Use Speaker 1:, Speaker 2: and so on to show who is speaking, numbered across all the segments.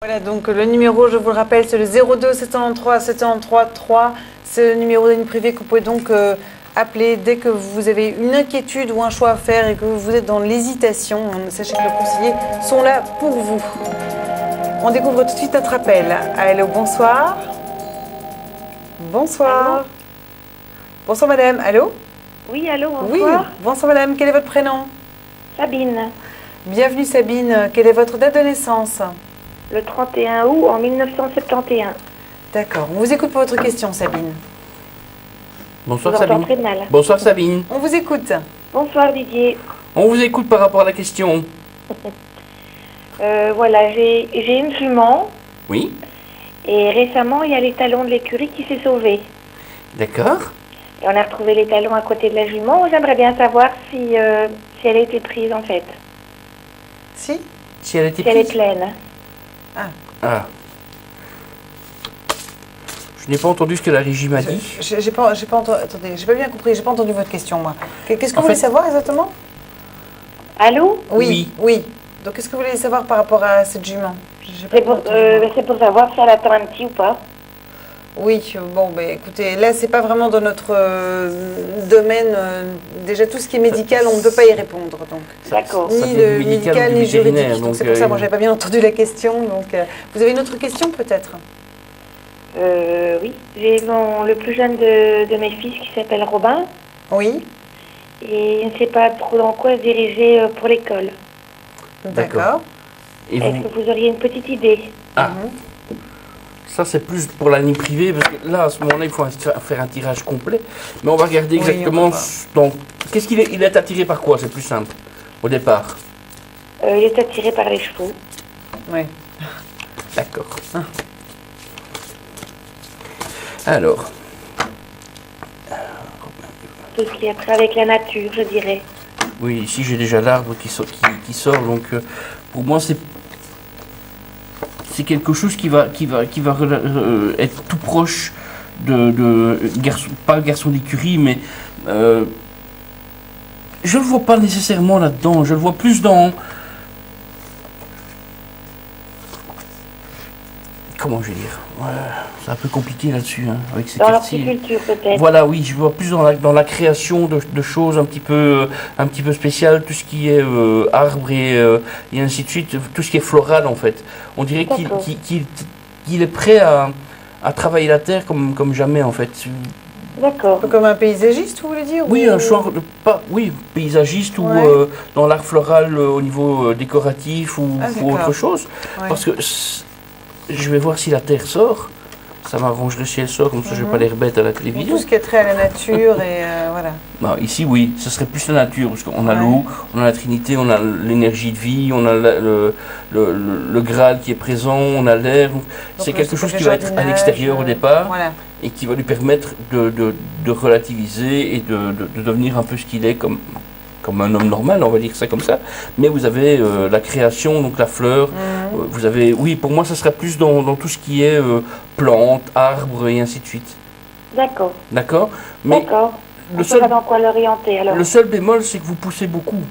Speaker 1: Voilà, donc le numéro, je vous le rappelle, c'est le 02 793 793 3. C'est le numéro de ligne privée que vous pouvez donc appeler dès que vous avez une inquiétude ou un choix à faire et que vous êtes dans l'hésitation. Sachez que les conseillers sont là pour vous. On découvre tout de suite notre appel. Allô, bonsoir. Bonsoir.
Speaker 2: Allô.
Speaker 1: Bonsoir madame, allô?
Speaker 2: Oui, allô,
Speaker 1: Oui,
Speaker 2: bonsoir.
Speaker 1: bonsoir madame, quel est votre prénom?
Speaker 2: Sabine,
Speaker 1: Bienvenue Sabine, quelle est votre date de naissance?
Speaker 2: le 31 août en 1971.
Speaker 1: D'accord, on vous écoute pour votre question Sabine.
Speaker 3: Bonsoir
Speaker 2: Je vous entends
Speaker 3: Sabine.
Speaker 2: très mal.
Speaker 3: Bonsoir Sabine.
Speaker 1: On vous écoute.
Speaker 2: Bonsoir Didier.
Speaker 3: On vous écoute par rapport à la question.
Speaker 2: Voilà, j'ai une jument
Speaker 3: Oui,
Speaker 2: et récemment il y a les talons de l'écurie qui s'est sauvé.
Speaker 3: d'accord.
Speaker 2: Et on a retrouvé les talons à côté de la jument. J'aimerais bien savoir si elle a été prise en fait,
Speaker 1: Si?
Speaker 3: Si elle était
Speaker 2: si elle est
Speaker 3: prise.
Speaker 2: pleine.
Speaker 3: Ah. Je n'ai pas entendu ce que la régie m'a dit.
Speaker 1: J'ai pas entendu, attendez, j'ai pas bien compris, j'ai pas entendu votre question moi. Qu'est-ce que
Speaker 3: En
Speaker 1: vous voulez
Speaker 3: fait-
Speaker 1: savoir exactement?
Speaker 2: Allô?
Speaker 1: Oui, oui. Donc qu'est-ce que vous voulez savoir par rapport à cette jument? J'ai pas
Speaker 2: C'est pour,
Speaker 1: entendu, moi.
Speaker 2: c'est pour savoir si elle attend un petit ou pas.
Speaker 1: Oui, bon, ben écoutez, là c'est pas vraiment dans notre domaine. Déjà tout ce qui est médical, on ne peut pas y répondre. Donc
Speaker 2: D'accord.
Speaker 3: Ça
Speaker 1: ni
Speaker 3: vient
Speaker 1: le
Speaker 3: du
Speaker 1: médical
Speaker 3: ou du
Speaker 1: ni
Speaker 3: vétérinaire,
Speaker 1: juridique. Donc
Speaker 3: donc,
Speaker 1: c'est pour ça, moi j'avais pas bien entendu la question. Donc vous avez une autre question peut-être?
Speaker 2: Oui, j'ai le plus jeune de mes fils qui s'appelle Robin
Speaker 1: Oui,
Speaker 2: et il ne sait pas trop dans quoi se diriger pour l'école.
Speaker 1: d'accord.
Speaker 3: Et
Speaker 2: Est-ce
Speaker 3: vous...
Speaker 2: que vous auriez une petite idée?
Speaker 3: Ah, ça c'est plus pour la ligne privée, parce que là, à ce moment-là, il faut faire un tirage complet. Mais on va regarder
Speaker 1: Oui,
Speaker 3: exactement...
Speaker 1: on va
Speaker 3: Donc, qu'est-ce qu'il est, il est attiré par quoi? C'est plus simple, au départ.
Speaker 2: Il est attiré par les chevaux.
Speaker 1: Oui.
Speaker 3: D'accord. Alors,
Speaker 2: Tout ce qui a trait avec la nature, je dirais.
Speaker 3: oui, ici j'ai déjà l'arbre qui sort, donc pour moi c'est quelque chose qui va être tout proche de garçon, pas garçon d'écurie, mais je le vois pas nécessairement là-dedans, je le vois plus dans, comment je vais dire, ouais, c'est un peu compliqué là-dessus, hein, avec ces
Speaker 2: Dans
Speaker 3: quartiers.
Speaker 2: l'horticulture, peut-être.
Speaker 3: Voilà, oui, je vois plus dans la création de choses un petit peu spéciales, tout ce qui est arbre et ainsi de suite, tout ce qui est floral en fait. On dirait
Speaker 2: D'accord.
Speaker 3: qu'il est prêt à travailler la terre comme jamais en fait.
Speaker 2: D'accord.
Speaker 1: Un peu comme un paysagiste, vous voulez dire?
Speaker 3: Oui,
Speaker 1: ou-
Speaker 3: un genre de oui, paysagiste ou
Speaker 1: Ouais.
Speaker 3: dans l'art floral au niveau décoratif ou
Speaker 1: Ah,
Speaker 3: autre
Speaker 1: d'accord.
Speaker 3: chose.
Speaker 1: Ouais.
Speaker 3: Parce que je vais voir si la terre sort. Ça m'arrangerait si elle sort, comme ça je vais pas l'air bête à la
Speaker 1: Ou
Speaker 3: télévision.
Speaker 1: tout ce qui est trait à la nature et voilà.
Speaker 3: Non, ici, oui, ce serait plus la nature, parce qu'on a
Speaker 1: Ouais.
Speaker 3: l'eau, on a la Trinité, on a l'énergie de vie, on a le Graal qui est présent, on a l'air. C'est
Speaker 1: Donc,
Speaker 3: quelque
Speaker 1: le
Speaker 3: chose qui va être à
Speaker 1: jardinage,
Speaker 3: l'extérieur au départ
Speaker 1: Voilà.
Speaker 3: et qui va lui permettre de relativiser et de devenir un peu ce qu'il est comme un homme normal, on va dire ça comme ça. Mais vous avez la création, donc la fleur. Vous avez, oui, pour moi, ça serait plus dans tout ce qui est plantes, arbres et ainsi de suite.
Speaker 2: D'accord.
Speaker 3: D'accord? Mais
Speaker 2: D'accord. On
Speaker 3: le
Speaker 2: saura
Speaker 3: seul
Speaker 2: dans quoi l'orienter, alors.
Speaker 3: le seul bémol, c'est que vous poussez beaucoup.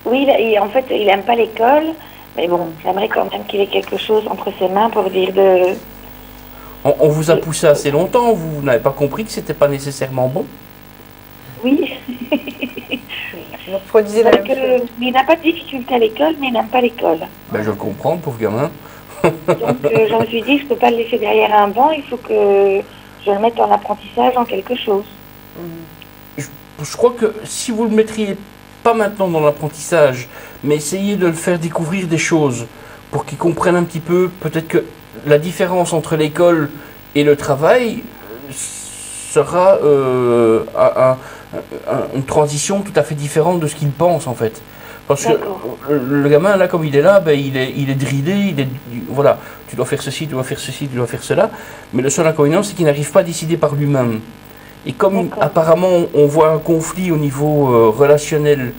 Speaker 2: Oui, en fait, il aime pas l'école. Mais bon, j'aimerais quand même qu'il ait quelque chose entre ses mains pour dire de...
Speaker 3: On vous a poussé assez longtemps, vous n'avez pas compris que c'était pas nécessairement bon.
Speaker 2: Oui.
Speaker 1: Donc produisez la
Speaker 2: Parce
Speaker 1: même chose.
Speaker 2: que, mais il n'a pas de difficulté à l'école, mais il n'aime pas l'école.
Speaker 3: Ben, je le comprends, le pauvre gamin.
Speaker 2: Donc, je me suis dit, je ne peux pas le laisser derrière un banc, il faut que je le mette en apprentissage en quelque chose.
Speaker 3: Je crois que si vous le mettriez pas maintenant dans l'apprentissage, mais essayez de le faire découvrir des choses pour qu'il comprenne un petit peu, peut-être que la différence entre l'école et le travail sera une transition tout à fait différente de ce qu'il pense en fait. Parce que
Speaker 2: D'accord.
Speaker 3: le gamin là, comme il est là, ben, il est drillé, voilà, tu dois faire ceci, tu dois faire ceci, tu dois faire cela. Mais le seul inconvénient, c'est qu'il n'arrive pas à décider par lui-même. Et comme
Speaker 2: D'accord.
Speaker 3: apparemment on voit un conflit au niveau relationnel,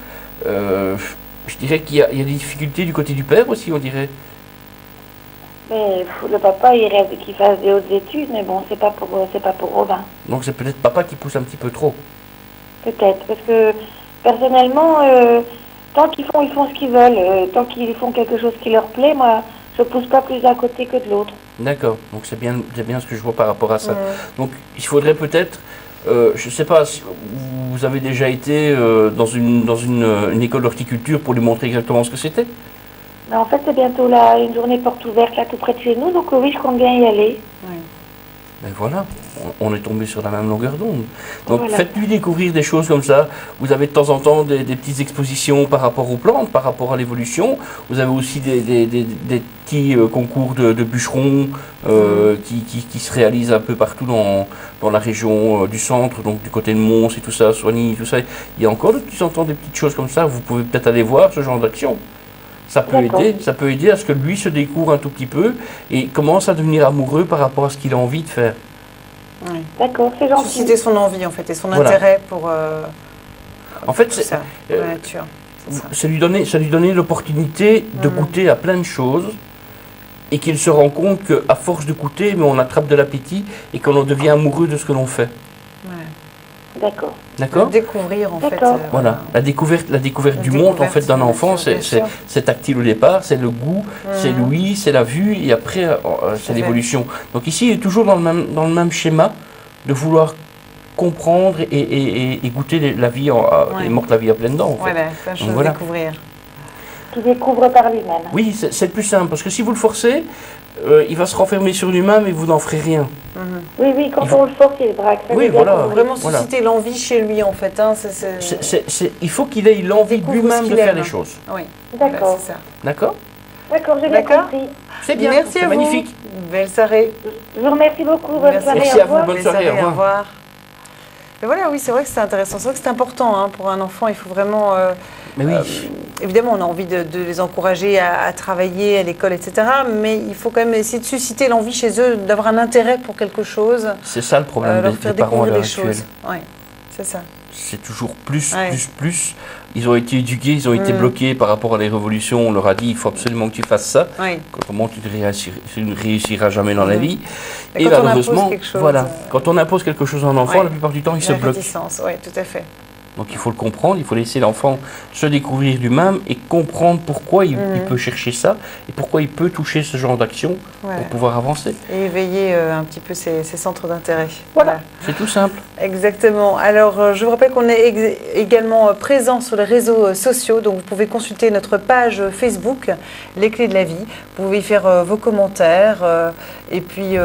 Speaker 3: je dirais qu'il y a des difficultés du côté du père aussi, on dirait.
Speaker 2: Mais le papa, il rêve qu'il fasse des hautes études, mais bon, c'est pas pour Robin.
Speaker 3: Donc c'est peut-être papa qui pousse un petit peu trop.
Speaker 2: Peut-être. Parce que, personnellement, Tant qu'ils font, ils font ce qu'ils veulent. Tant qu'ils font quelque chose qui leur plaît, moi, je pousse pas plus d'un côté que de l'autre.
Speaker 3: D'accord, donc c'est bien ce que je vois par rapport à ça. Donc il faudrait peut-être, je ne sais pas, si vous avez déjà été dans une école d'horticulture pour lui montrer exactement ce que c'était?
Speaker 2: Mais en fait, c'est bientôt là, une journée porte ouverte, là, tout près de chez nous. Donc oui, je compte bien y aller.
Speaker 1: Oui.
Speaker 3: Ben voilà, on est tombé sur la même longueur d'onde. Donc
Speaker 2: Voilà.
Speaker 3: faites-lui découvrir des choses comme ça. Vous avez de temps en temps des petites expositions par rapport aux plantes, par rapport à l'évolution. Vous avez aussi des petits concours de bûcherons qui se réalisent un peu partout dans la région du centre, donc du côté de Mons et tout ça, Soigny, tout ça. Il y a encore de temps en temps des petites choses comme ça. Vous pouvez peut-être aller voir ce genre d'action. Ça peut aider à ce que lui se découvre un tout petit peu et commence à devenir amoureux par rapport à ce qu'il a envie de faire.
Speaker 1: Oui.
Speaker 2: D'accord, c'est gentil.
Speaker 1: Susciter son envie en fait et son
Speaker 3: Voilà.
Speaker 1: intérêt pour
Speaker 3: En fait,
Speaker 1: tout
Speaker 3: c'est
Speaker 1: ça, pour la nature. C'est ça.
Speaker 3: ça lui donner l'opportunité de goûter à plein de choses et qu'il se rend compte qu'à force de goûter, mais on attrape de l'appétit et qu'on en devient amoureux de ce que l'on fait.
Speaker 1: Ouais.
Speaker 2: D'accord.
Speaker 3: D'accord?
Speaker 1: Découvrir en fait.
Speaker 2: D'accord.
Speaker 3: Voilà, la découverte
Speaker 1: La
Speaker 3: du monde en
Speaker 1: découverte
Speaker 3: fait d'un
Speaker 1: de la
Speaker 3: enfant,
Speaker 1: nature, bien sûr.
Speaker 3: c'est tactile au départ, c'est le goût, c'est l'ouïe, c'est la vue et après c'est
Speaker 1: fait.
Speaker 3: l'évolution. Donc ici il est toujours dans le même schéma de vouloir comprendre et goûter la vie et morte la vie à pleines dents. En fait.
Speaker 1: Voilà, plein de choses
Speaker 3: voilà.
Speaker 1: à découvrir.
Speaker 2: Qui découvre par lui-même.
Speaker 3: Oui, c'est le plus simple parce que si vous le forcez, il va se renfermer sur lui-même et vous n'en ferez rien.
Speaker 2: Oui, quand on le force, il braque. Ça,
Speaker 3: Oui,
Speaker 2: j'ai bien
Speaker 3: voilà.
Speaker 2: compris.
Speaker 1: Vraiment
Speaker 3: Voilà.
Speaker 1: susciter l'envie chez lui en fait. Hein,
Speaker 3: Il faut qu'il ait l'envie
Speaker 1: Découvre
Speaker 3: lui-même
Speaker 1: ce
Speaker 3: de
Speaker 1: qu'il
Speaker 3: faire
Speaker 1: aime.
Speaker 3: les choses.
Speaker 1: Oui, voilà,
Speaker 2: D'accord.
Speaker 1: c'est ça.
Speaker 3: D'accord?
Speaker 2: D'accord, j'ai bien
Speaker 1: D'accord.
Speaker 2: compris.
Speaker 3: C'est bien,
Speaker 1: Merci
Speaker 3: c'est
Speaker 1: à vous.
Speaker 3: magnifique.
Speaker 1: Belle soirée.
Speaker 2: Je vous remercie beaucoup. Bonne
Speaker 1: Merci.
Speaker 2: soirée.
Speaker 3: Merci
Speaker 2: au
Speaker 3: à vous,
Speaker 2: revoir.
Speaker 3: bonne
Speaker 1: Belle
Speaker 3: soirée, au
Speaker 1: au
Speaker 3: revoir.
Speaker 1: revoir. Et voilà, oui, c'est vrai que c'est intéressant. C'est vrai que c'est important hein, pour un enfant. Il faut vraiment.
Speaker 3: Mais oui.
Speaker 1: Évidemment, on a envie de les encourager à travailler à l'école, etc. Mais il faut quand même essayer de susciter l'envie chez eux, d'avoir un intérêt pour quelque chose,
Speaker 3: C'est ça le problème
Speaker 1: leur
Speaker 3: des
Speaker 1: faire
Speaker 3: parents à
Speaker 1: découvrir
Speaker 3: l'heure
Speaker 1: des
Speaker 3: actuelle.
Speaker 1: choses. Oui, c'est ça.
Speaker 3: C'est toujours plus,
Speaker 1: Ouais.
Speaker 3: plus. Ils ont été éduqués, ils ont été bloqués par rapport à les révolutions. On leur a dit il faut absolument que tu fasses ça.
Speaker 1: Oui.
Speaker 3: Autrement, tu ne réussiras jamais dans la vie.
Speaker 1: Et
Speaker 3: Et
Speaker 1: quand on
Speaker 3: malheureusement,
Speaker 1: impose quelque chose,
Speaker 3: voilà, quand on impose quelque chose à un enfant,
Speaker 1: ouais.
Speaker 3: la plupart du temps, il se
Speaker 1: La
Speaker 3: bloque.
Speaker 1: réticence, oui, tout à fait.
Speaker 3: Donc il faut le comprendre, il faut laisser l'enfant se découvrir lui-même et comprendre pourquoi il peut chercher ça et pourquoi il peut toucher ce genre d'action
Speaker 1: Voilà.
Speaker 3: pour pouvoir avancer.
Speaker 1: Et éveiller un petit peu ses centres d'intérêt.
Speaker 3: Voilà, c'est tout simple.
Speaker 1: Exactement. Alors, je vous rappelle qu'on est également présent sur les réseaux sociaux. Donc, vous pouvez consulter notre page Facebook, Les Clés de la Vie. Vous pouvez y faire vos commentaires. Et puis,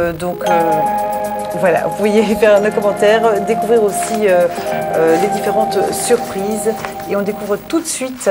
Speaker 1: voilà, vous pouvez y faire nos commentaires, découvrir aussi les différentes surprises. Et on découvre tout de suite